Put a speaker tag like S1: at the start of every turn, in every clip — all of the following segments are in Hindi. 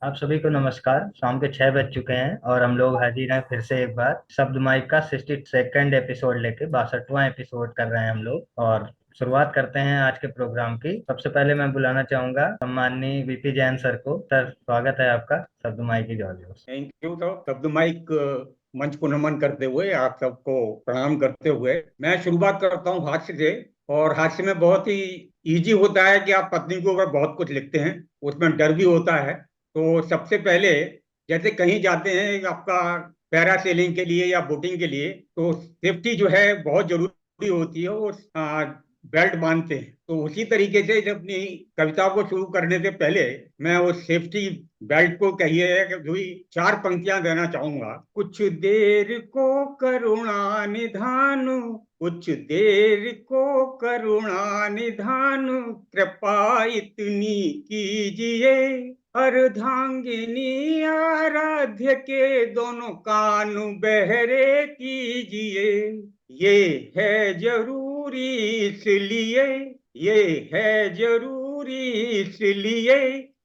S1: आप सभी को नमस्कार। शाम के 6 बज चुके हैं और हम लोग हाजिर हैं फिर से एक बार शब्द माइक का 62nd एपिसोड लेके 62वां एपिसोड कर रहे हैं हम लोग। और शुरुआत करते हैं आज के प्रोग्राम की। सबसे पहले मैं बुलाना चाहूंगा सम्माननीय वीपी जैन सर को। सर, स्वागत है आपका शब्द माइक की जॉर्ज।
S2: Thank you. तो शब्द माइक मंच को नमन करते हुए आप सबको प्रणाम करते हुए मैं शुरुआत करता हूँ हास्य से। और हास्य में बहुत ही इजी होता है कि आप पत्नी के ऊपर बहुत कुछ लिखते हैं, उसमें डर भी होता है। तो सबसे पहले जैसे कहीं जाते हैं आपका पैरा सेलिंग के लिए या बोटिंग के लिए, तो सेफ्टी जो है बहुत जरूरी होती है। वो बेल्ट बांधते हैं। तो उसी तरीके से जब अपनी कविता को शुरू करने से पहले मैं उस सेफ्टी बेल्ट को कहिए कि जो ही चार पंक्तियां देना चाहूंगा। कुछ देर को करुणा निधान, कुछ देर को करुणा निधान, कृपा इतनी कीजिए, अर्धांगिनी आराध्य के दोनों कान बहरे कीजिए। ये है जरूरी इसलिए, ये है जरूरी इसलिए,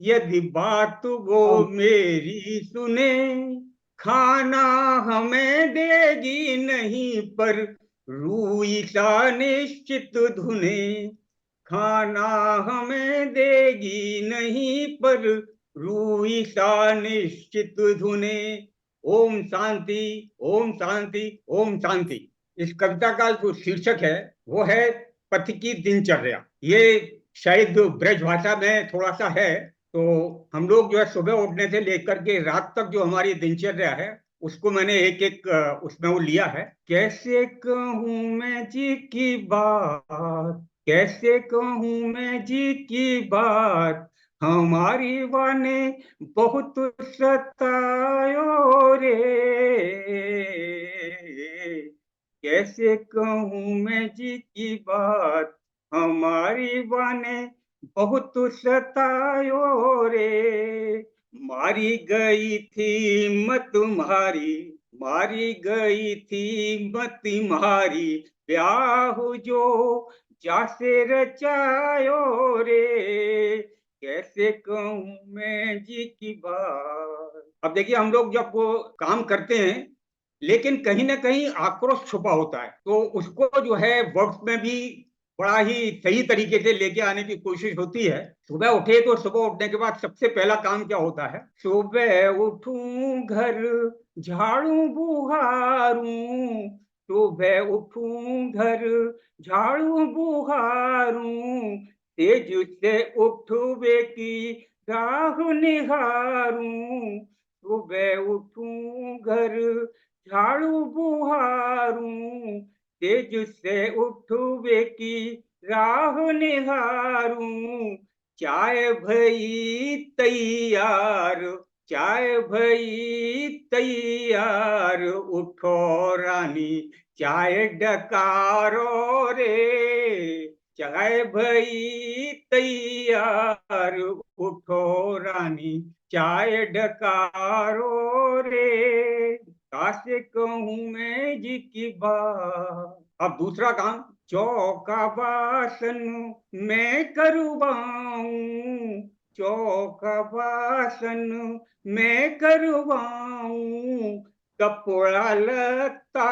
S2: यदि बात वो मेरी सुने, खाना हमें देगी नहीं पर रूई सा निश्चित धुने। खाना हमें देगी नहीं पर रूई सा निश्चित धुने। ओम शांति, ओम शांति, ओम शांति। इस कविता का जो शीर्षक है वो है पथ की दिनचर्या। ये शायद ब्रज भाषा में थोड़ा सा है। तो हम लोग जो है सुबह उठने से लेकर के रात तक जो हमारी दिनचर्या है उसको मैंने एक एक उसमें वो लिया है। कैसे कहूँ मैं जी की बात, कैसे कहूँ मैं जी की बात, हमारी वाने बहुत सतायो रे। कैसे कहूँ मैं जी की बात, हमारी वाने बहुत सतायो रे। मारी गई थी मत तुम्हारी, मारी गई थी मत तुम्हारी, ब्याह जो जासे रचायो रे। कैसे कहूँ मैं जी की बात। अब देखिए, हम लोग जब वो काम करते हैं लेकिन कहीं ना कहीं आक्रोश छुपा होता है, तो उसको जो है वर्ड्स में भी बड़ा ही सही तरीके से लेके आने की कोशिश होती है। सुबह उठे तो सुबह उठने के बाद सबसे पहला काम क्या होता है? सुबह उठूं घर झाड़ू बुहारूं, सुबह उठूं घर झाड़ू बुहारूं, तेज से उठवे की राह निहारूं। सुबह उठूं घर झाड़ू बुहारूं, तेज से उठवे की राह निहारूं। चाय भई तैयार, चाय भई तैयार, उठो रानी चाय डकारो रे। चाय भई तैयार, उठो रानी चाय डकारो रे। कासे कहूँ मैं जी की बात। अब दूसरा काम, चौका बासन मैं करवाऊं, चौका बासन मैं करवाऊं, कपड़ा लत्ता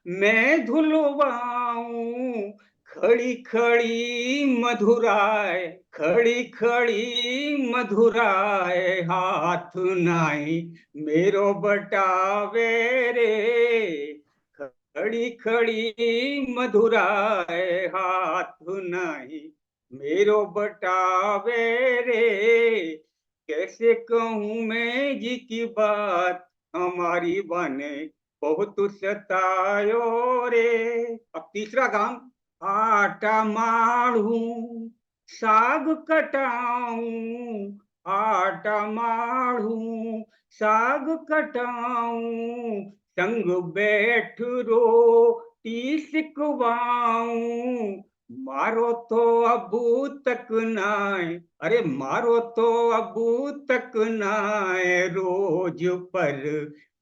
S2: मैं धुलवाऊं। खड़ी खड़ी मधुराए, खड़ी खड़ी मधुराए, हाथ नाई मेरो बटावे रे। खड़ी खड़ी मधुराए, हाथ नाई मेरो बटावे रे। कैसे कहूँ मैं जी की बात, हमारी बने बहुत सतायो रे। अब तीसरा काम, आटा माढ़ू साग कटाऊं, आटा माढ़ू साग कटाऊं, संग बैठ रोटी सिकवाऊं। मारो तो अबू तक नाय, अरे मारो तो अबू तक नाय, रोज पर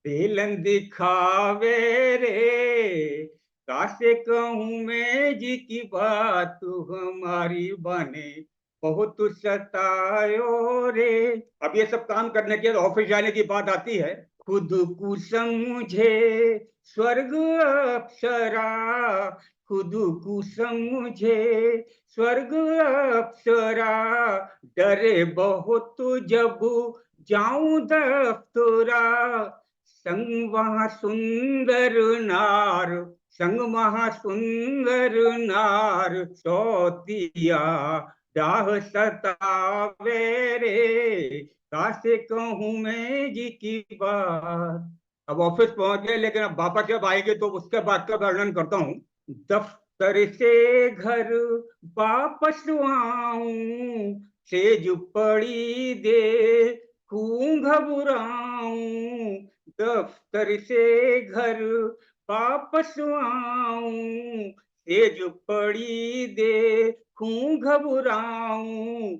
S2: बेलन दिखावे रे। कासे कहूँ मैं जी की बात, हमारी बने बहुत सतायो रे। अब ये सब काम करने के बाद ऑफिस जाने की बात आती है। खुद को समझे स्वर्ग अप्सरा, खुद को समझे स्वर्ग अप्सरा, डरे बहुत जब जाऊं दफ्तरा, संग वहां सुंदर नार, संग वहां सुंदर नार, सौतिया डाह सतावे रे, कासे कहूं मैं जी की बात। अब ऑफिस पहुंच गए, लेकिन अब वापस जब आएंगे तो उसके बाद का वर्णन करता हूँ। दफ्तर से घर वापस आऊं, सेज पड़ी दे खूं घबराऊं, दफ्तर से घर वापस आऊं, सेज पड़ी दे खूं घबराऊं,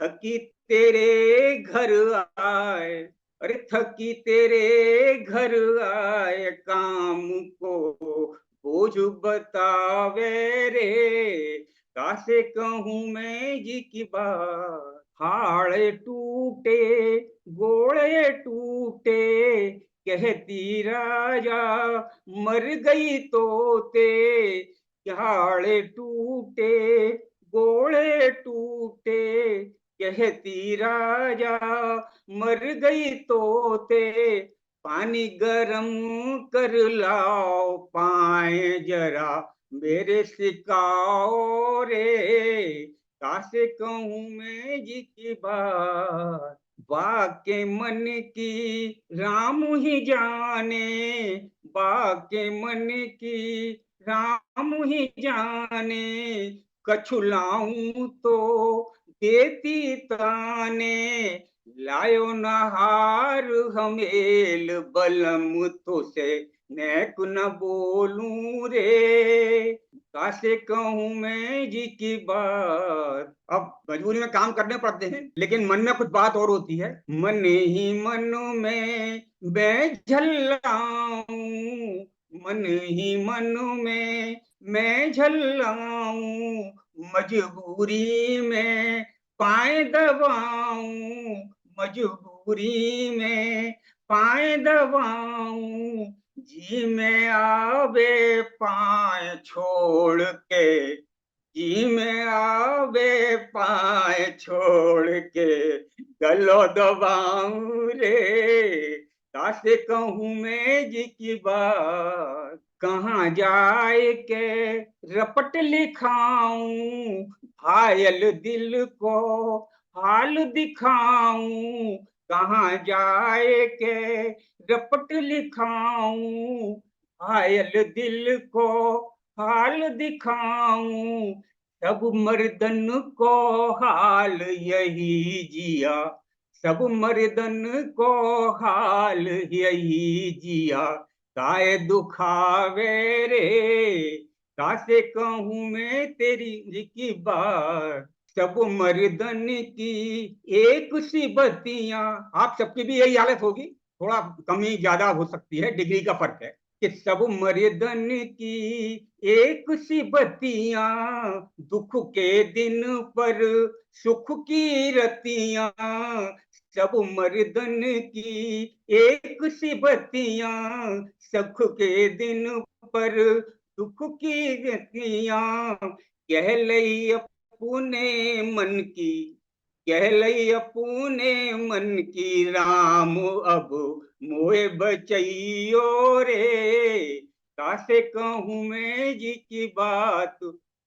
S2: थकी तेरे घर आए, अरे थकी तेरे घर आए, काम को बोझ बतावे रे, कासे कहूं मैं जी की बात। हाड़े टूटे गोड़े टूटे, कहती राजा मर गई तोते, हाड़े टूटे गोड़े टूटे, कहती राजा मर गई तोते, पानी गरम कर लाओ पाए जरा मेरे सिकाओ रे, कासे कहूं मैं जी की बात। बाके मन की राम ही जाने, बाके मन की राम ही जाने, कछु लाऊं तो देती ताने, लायो नहार हमेल बलम तो से नेक न बोलूं रे, कासे कहूं मैं जी की बात। अब मजबूरी में काम करने पड़ते हैं, लेकिन मन में कुछ बात और होती है। मन ही मन में मैं झल्लाऊं, मन ही मन में मैं झल्लाऊं, मजबूरी में पाए दबाऊं, मजबूरी में पाए दबाऊं, जी में आवे पाए छोड़ के, जी में आवे पाए छोड़ के, गलो दबाऊं रे, कासे कहूं मैं जी की बात। कहाँ जाए के रपट लिखाऊं, घायल दिल को हाल दिखाऊं, कहाँ जाए के रपट लिखाऊं, घायल दिल को हाल दिखाऊं, सब मर्दन को हाल यही जिया, सब मर्दन को हाल यही जिया, काय दुखावे रे, कासे कहूं मैं तेरी जी की बात। सब मर्दन की एक सी बत्तियां, आप सबकी भी यही हालत होगी, थोड़ा कमी ज्यादा हो सकती है, डिग्री का फर्क है, कि सब मर्दन की एक सी बत्तियां, दुख के दिन पर सुख की रतियां, सब मर्दन की एक सी बत्तियां, सुख के दिन पर दुख की रतियां, कह लई अपने मन की, कह लई अपने मन की राम अब मोए बचैयो रे, कासे कहूं मैं जी की बात,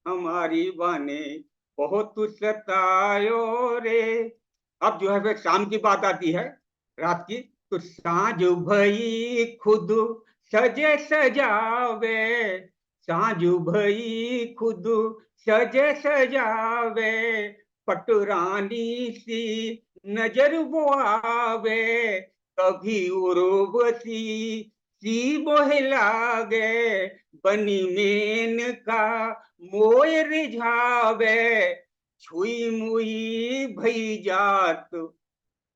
S2: हमारी बाने बहुत सतायो रे। अब जो है फिर शाम की बात आती है, रात की। तो साँझ भई खुद सजे सजावे, साँझ भई खुद सजे सजावे, पटरानी सी नजर वो आवे, कभी उर्वशी सी बोहे लागे, बनी मेन का मोय रिझावे, छुई मुई भई जात,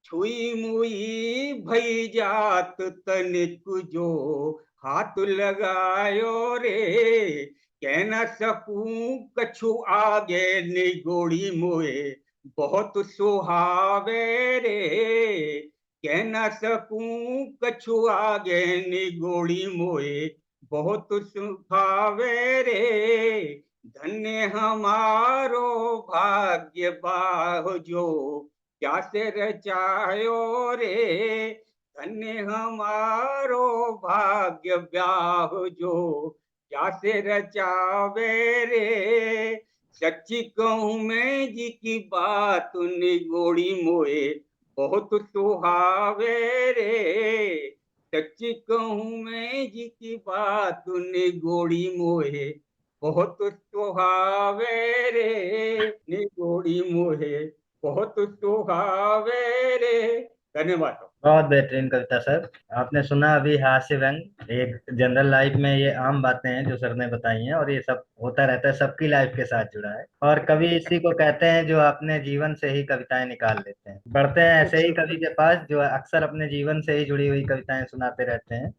S2: छुई मुई भई जात, तनिक जो हाथ लगायो रे, कह न सकूं कछु आगे निगोड़ी मोए, बहुत सुहावे रे, कह न सकूं कछु आगे निगोड़ी मोए, बहुत सुहावे रे, धन्य हमारो भाग्य बाहुजो, क्या से रचायो रे, धन्य हमारो भाग्य ब्याहुजो, क्या से रचावे रे। सच्ची कहूँ मैं जी की बात निगोड़ी मोए, बहुत सुहावे रे, सच्ची कहूँ मैं जी की बात निगोड़ी मोए, बहुत सुहावे रे, निगोड़ी मोहे, बहुत सुहावे रे। धन्यवाद।
S1: बहुत बेहतरीन कविता सर। आपने सुना अभी हास्य व्यंग, एक जनरल लाइफ में ये आम बातें हैं जो सर ने बताई हैं, और ये सब होता रहता है, सबकी लाइफ के साथ जुड़ा है। और कवि इसी को कहते हैं जो अपने जीवन से ही कविताएं निकाल लेते हैं। बढ़ते हैं ऐसे ही कवि के पास जो अक्सर अपने जीवन से ही जुड़ी हुई कविताएं सुनाते रहते हैं।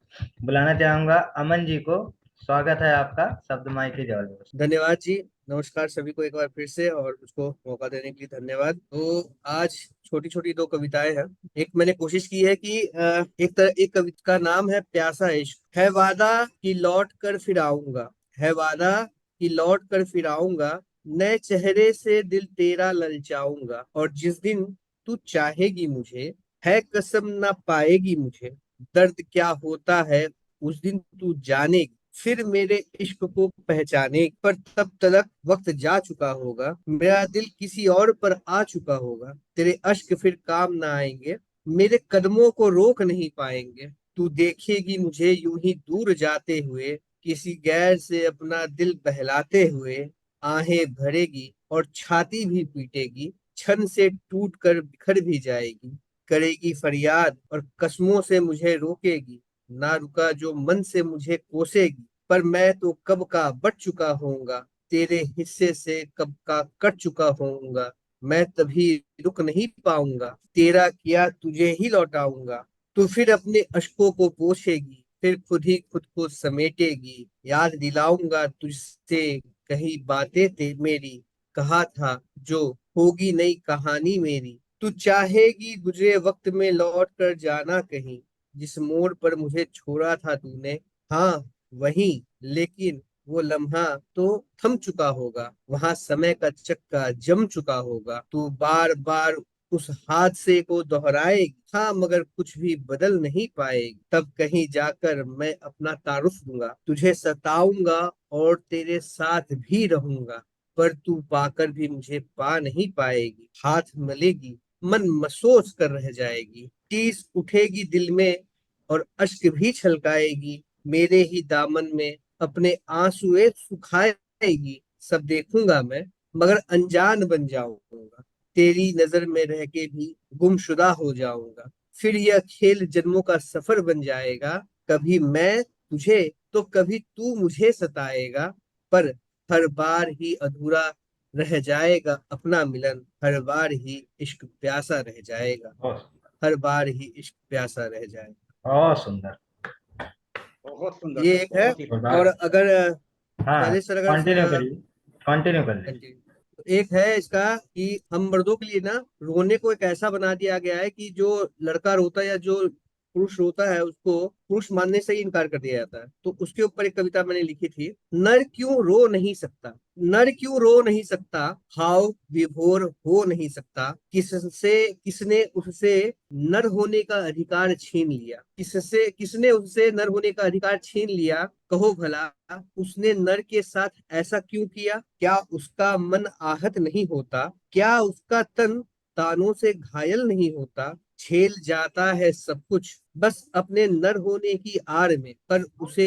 S1: बुलाना चाहूंगा अमन जी को। स्वागत है आपका शब्द माई की जॉल।
S3: धन्यवाद जी। नमस्कार सभी को एक बार फिर से, और उसको मौका देने के लिए धन्यवाद। तो आज छोटी छोटी दो कविताएं हैं। एक मैंने कोशिश की है कि एक कविता का नाम है प्यासा इश्क। है वादा कि लौट कर फिर आऊंगा, है वादा कि लौट कर फिर आऊंगा, नए चेहरे से दिल तेरा ललचाऊंगा, और जिस दिन तू चाहेगी मुझे, है कसम ना पाएगी मुझे, दर्द क्या होता है उस दिन तू जानेगी, फिर मेरे इश्क को पहचाने, पर तब तक वक्त जा चुका होगा, मेरा दिल किसी और पर आ चुका होगा, तेरे अश्क फिर काम ना आएंगे, मेरे कदमों को रोक नहीं पाएंगे, तू देखेगी मुझे यूं ही दूर जाते हुए, किसी गैर से अपना दिल बहलाते हुए, आहें भरेगी और छाती भी पीटेगी, छन से टूट कर बिखर भी जाएगी, करेगी फरियाद और कसमों से मुझे रोकेगी, ना रुका जो मन से मुझे कोसेगी, पर मैं तो कब का बच चुका होऊंगा, तेरे हिस्से से कब का कट चुका होऊंगा, मैं तभी रुक नहीं पाऊंगा, तेरा किया तुझे ही लौटाऊंगा, तू फिर अपने अश्कों को पोछेगी, फिर खुद ही खुद को समेटेगी, याद दिलाऊंगा तुझसे कही बातें मेरी, कहा था जो होगी नई कहानी मेरी, तू चाहेगी गुजरे वक्त में लौट कर जाना कहीं, जिस मोड़ पर मुझे छोड़ा था तूने, हाँ वहीं, लेकिन वो लम्हा तो थम चुका होगा, वहां समय का चक्का जम चुका होगा, तू बार बार उस हादसे को दोहराएगी, हाँ मगर कुछ भी बदल नहीं पाएगी, तब कहीं जाकर मैं अपना तारुफ दूंगा, तुझे सताऊंगा और तेरे साथ भी रहूंगा, पर तू पाकर भी मुझे पा नहीं पाएगी, हाथ मलेगी मन मसोस कर रह जाएगी, टीस उठेगी दिल में और अश्क भी छलकाएगी, मेरे ही दामन में अपने आंसुए सुखाएगी, सब देखूंगा मैं मगर अनजान बन जाऊंगा, तेरी नजर में रह के भी गुमशुदा हो जाऊंगा, फिर यह खेल जन्मों का सफर बन जाएगा, कभी मैं तुझे तो कभी तू मुझे सताएगा, पर हर बार ही अधूरा रह जाएगा अपना मिलन, हर बार ही इश्क प्यासा रह जाएगा,
S1: बहुत
S3: हर बार ही इश्क प्यासा रह जाएगा।
S1: बहुत सुंदर।
S2: बहुत सुंदर
S3: ये
S2: सर,
S3: एक है।
S2: बहुत ही सुंदर।
S3: और अगर
S1: हाँ,
S3: शैलेश सर अगर
S1: कंटिन्यू करिए, कंटिन्यू कर लीजिए।
S3: तो एक है इसका कि हम मर्दों के लिए ना रोने को एक ऐसा बना दिया गया है कि जो लड़का रोता है या जो पुरुष रोता है उसको पुरुष मानने से ही इनकार कर दिया जाता है। तो उसके ऊपर एक कविता मैंने लिखी थी, नर क्यों रो नहीं सकता, नर क्यों रो नहीं सकता, भाव विभोर हो नहीं सकता, किसने उससे नर होने का अधिकार छीन लिया, किसने उससे नर होने का अधिकार छीन लिया, कहो भला उसने नर के साथ ऐसा क्यों किया, क्या उसका मन आहत नहीं होता, क्या उसका तन तानों से घायल नहीं होता, झेल जाता है सब कुछ बस अपने नर होने की आड़ में, पर उसे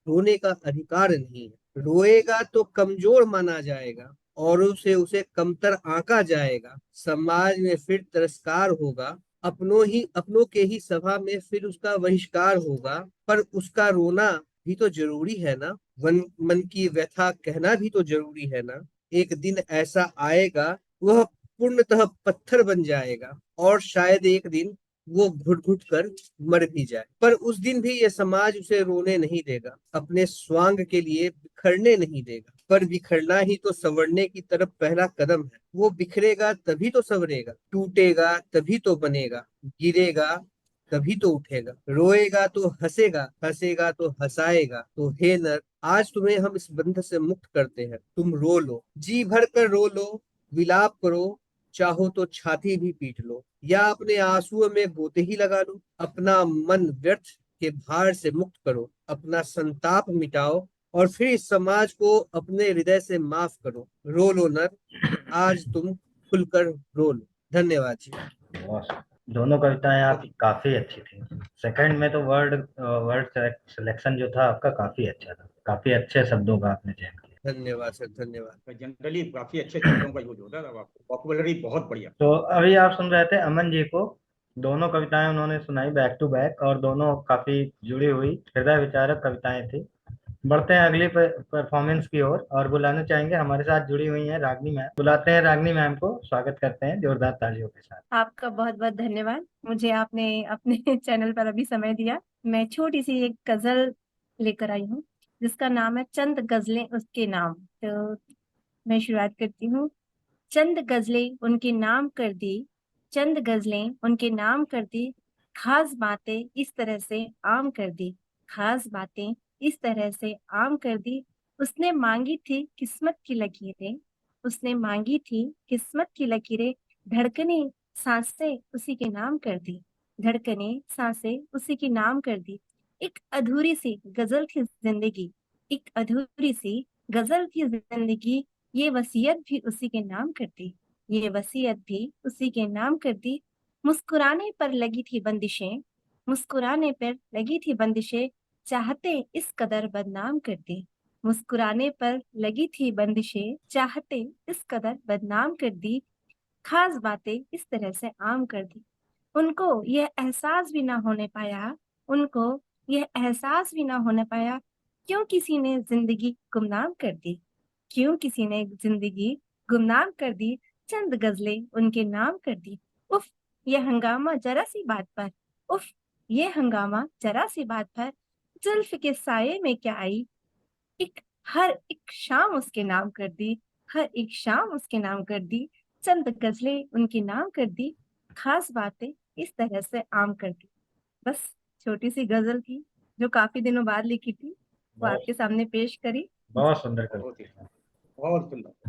S3: रोने का अधिकार नहीं है, रोएगा तो कमजोर माना जाएगा, औरों से उसे कमतर आंका जाएगा, समाज में फिर तिरस्कार होगा, अपनों के ही सभा में फिर उसका बहिष्कार होगा, पर उसका रोना भी तो जरूरी है ना, मन की व्यथा कहना भी तो जरूरी है ना, एक दिन ऐसा आएगा वह पूर्णतः पत्थर बन जाएगा, और शायद एक दिन वो घुट घुट कर मर भी जाए, पर उस दिन भी ये समाज उसे रोने नहीं देगा, अपने स्वांग के लिए बिखरने नहीं देगा, पर बिखरना ही तो संवरने की तरफ पहला कदम है। वो बिखरेगा तभी तो संवरेगा, टूटेगा तभी तो बनेगा, गिरेगा तभी तो उठेगा, रोएगा तो हंसेगा, हंसेगा तो हंसाएगा। तो हे नर, आज तुम्हें हम इस बंधन से मुक्त करते हैं। तुम रो लो, जी भर कर रो लो, विलाप करो, चाहो तो छाती भी पीट लो, या अपने आंसुओं में गोते ही लगा लो। अपना मन व्यर्थ के भार से मुक्त करो, अपना संताप मिटाओ, और फिर इस समाज को अपने हृदय से माफ करो। रो लो नर, आज तुम खुलकर रो लो। धन्यवाद जी।
S1: बहुत दोनों कविताएं आपकी काफी अच्छी थी। सेकंड में तो वर्ड वर्ड सिलेक्शन जो था आपका काफी अच्छा था, काफी अच्छे शब्दों का आपने चयन किया।
S3: धन्यवाद सर, धन्यवाद।
S2: जनरली काफी अच्छे शब्दों का यूज होता था, आपको वॉकैबुलरी बहुत बढ़िया।
S1: तो अभी आप सुन रहे थे अमन जी को, दोनों कविताएं उन्होंने सुनाई बैक टू बैक और दोनों काफी जुड़ी हुई हृदय विचारक कविताएं थी। बढ़ते हैं अगली परफॉर्मेंस की ओर और बुलाना चाहेंगे, हमारे साथ जुड़ी हुई हैं रागनी मैम। बुलाते हैं रागनी मैम को, स्वागत करते हैं जोरदार तालियों के साथ।
S4: आपका बहुत बहुत धन्यवाद, मुझे आपने अपने चैनल पर अभी समय दिया। मैं छोटी सी एक गजल लेकर आई हूँ जिसका नाम है चंद गजलें उसके नाम। तो मैं शुरुआत करती हूँ। चंद गजलें उनके नाम कर दी, चंद गजलें उनके नाम कर दी, खास बातें इस तरह से आम कर दी, खास बातें इस तरह से आम कर दी। उसने मांगी थी किस्मत की लकीरें, उसने मांगी थी किस्मत की लकीरें, धड़कने सांसें उसी के नाम कर दी, धड़कने सांसें उसी के नाम कर दी। एक अधूरी सी गजल थी जिंदगी, एक अधूरी सी गजल थी जिंदगी, ये वसीयत भी उसी के नाम कर दी, ये वसीयत भी उसी के नाम कर दी। मुस्कुराने पर लगी थी बंदिशें, मुस्कुराने पर लगी थी बंदिशें, चाहते इस कदर बदनाम कर दी, मुस्कुराने पर लगी थी बंदिशें, चाहते इस कदर बदनाम कर दी। खास बातें इस तरह से आम कर दी। उनको यह एहसास भी ना होने पाया, उनको यह एहसास भी ना होने पाया, क्यों किसी ने जिंदगी गुमनाम कर दी, क्यों किसी ने जिंदगी गुमनाम कर दी। चंद गजलें उनके नाम कर दी। उफ, ये हंगामा जरा सी बात पर, उफ, ये हंगामा जरा सी बात पर, जुल्फ के साये में क्या आई, एक हर एक शाम उसके नाम कर दी, हर एक शाम उसके नाम कर दी। चंद गजलें उनके नाम कर दी, खास बातें इस तरह से आम कर दी। बस छोटी सी गजल थी जो काफी दिनों बाद लिखी थी, वो
S1: बहुत
S4: आपके सामने पेश करी।
S1: बहुत सुंदर
S2: बहुत ही
S1: कविता।
S2: बहुत सुंदर।